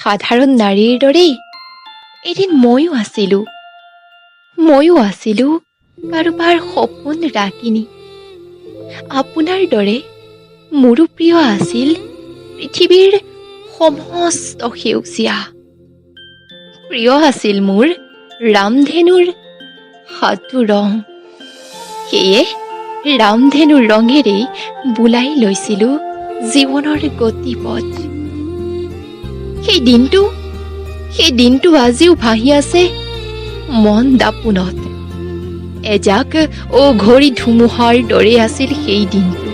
সাধাৰণ নাৰীৰ দৰেই এদিন ময়ো আছিলোঁ কাৰোবাৰ সপোন ৰাগিনী। আপোনাৰ দৰে মোৰো প্ৰিয় আছিল পৃথিৱীৰ সমস্ত সেউজীয়া। প্ৰিয় আছিল মোৰ ৰামধেনুৰ সাধু ৰং। সেয়ে ৰামধেনুৰ ৰঙেৰেই বোলাই লৈছিলোঁ জীৱনৰ গতিপথ। সেই দিনটো আজিও ভাহি আছে মন দাপোনত। এজাক অঘৰী ধুমুহাৰ দৰে আছিল সেই দিনটো।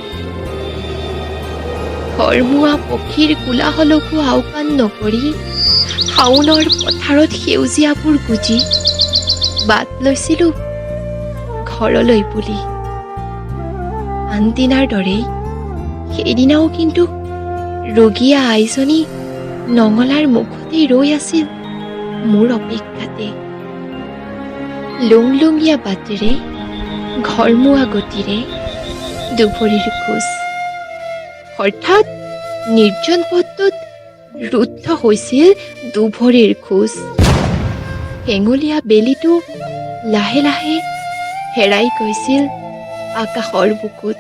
ঘৰমুৱা পক্ষীৰ কোলাহলকো আওকাণ নকৰি শাওনৰ পথাৰত সেউজীয়াবোৰ গুজি বাট লৈছিলোঁ ঘৰলৈ বুলি। আনদিনাৰ দৰেই সেইদিনাও কিন্তু ৰোগীয়া আইজনী নঙলাৰ মুখতেই ৰৈ আছিল মোৰ অপেক্ষাতে। লুংলুঙীয়া বাটেৰে ঘৰমুৱা গতিৰে দুভৰিৰ খোজ। হঠাৎ নিৰ্জন পথটোত ৰুদ্ধ হৈছিল দুভৰিৰ খোজ। হেঙুলীয়া বেলিটো লাহে লাহে হেৰাই গৈছিল আকাশৰ বুকুত।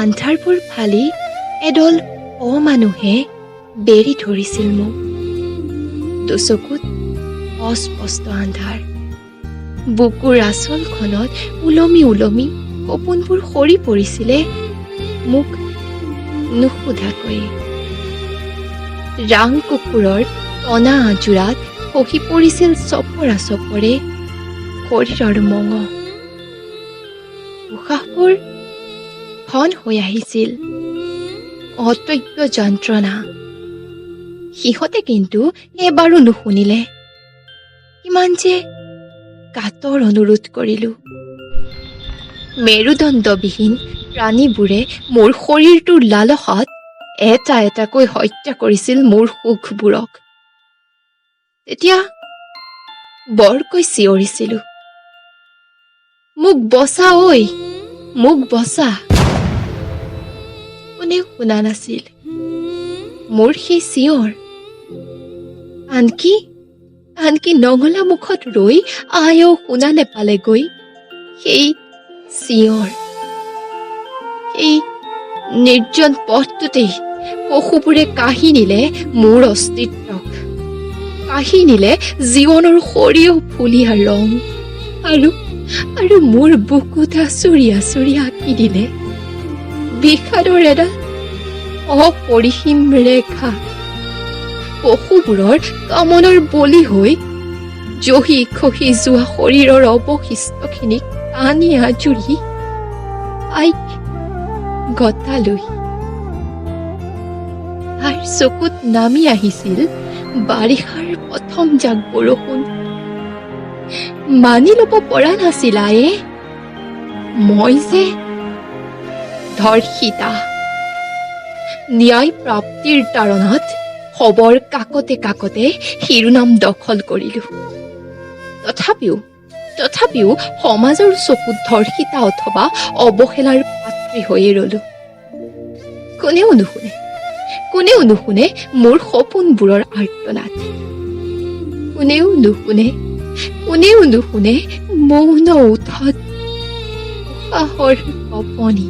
আন্ধাৰবোৰ ফালি এদল অমানুহে বেৰি ধৰিছিল মোক। দুচকুত অস্পষ্ট আন্ধাৰ। বুকুৰ আঁচলখনত ওলমি সপোনবোৰ সৰি পৰিছিলে মোক নুসুধাকৈ। ৰাং কুকুৰৰ টনা আজোৰাত খহি পৰিছিল চপৰা চপৰে শৰীৰৰ মঙহ। উশাহবোৰ ঘন হৈ আহিছিল অতজ্ঞ যন্ত্ৰণা। সিহঁতে কিন্তু এবাৰো নুশুনিলে। কিমান যে কাতৰ অনুৰোধ কৰিলোঁ। মেৰুদণ্ডবিহীন প্ৰাণীবোৰে মোৰ শৰীৰটোৰ লালসাত এটা এটাকৈ হত্যা কৰিছিল মোৰ সুখবোৰক। তেতিয়া বৰকৈ চিঞৰিছিলোঁ, মোক বচা ঐ, মোক বচা। কোনেও শুনা নাছিল মোৰ সেই চিঞৰ। আনকি নঙলা মুখত ৰৈ আয়েও শুনা নেপালেগৈ সেই চিঞৰ। সেই নিৰ্জন পথটোতেই পশুবোৰে কাঢ়ি নিলে মোৰ অস্তিত্বক, কাঢ়ি নিলে জীৱনৰ সৰিয়হ ফুলীয়া ৰং, আৰু মোৰ বুকুত আচুৰি আঁকি দিলে বিষাদৰ এডাল অপৰিসীম ৰেখা। পশুবোৰৰ কামনৰ বলি হৈ জহি খহি যোৱা শৰীৰৰ অৱশিষ্টখিনিক টানি আজুৰি আইক গতালোহি। তাৰ চকুত নামি আহিছিল বাৰিষাৰ প্ৰথম জাক বৰষুণ। মানি ল'ব পৰা নাছিল আয়ে মই যে ধৰ্ষিতা। ন্যায় প্ৰাপ্তিৰ তাৰণাত খবৰ কাকতে শিৰোনাম দখল কৰিলোঁ। তথাপিও সমাজৰ চকুত ধৰ্ষিতা অথবা অৱহেলাৰ পাত্ৰী হৈয়ে ৰলোঁ। কোনেও নুশুনে মোৰ সপোনবোৰৰ আৰ্তনাদ। কোনেও নুশুনে মৌন উঠত উশাহৰ কঁপনি।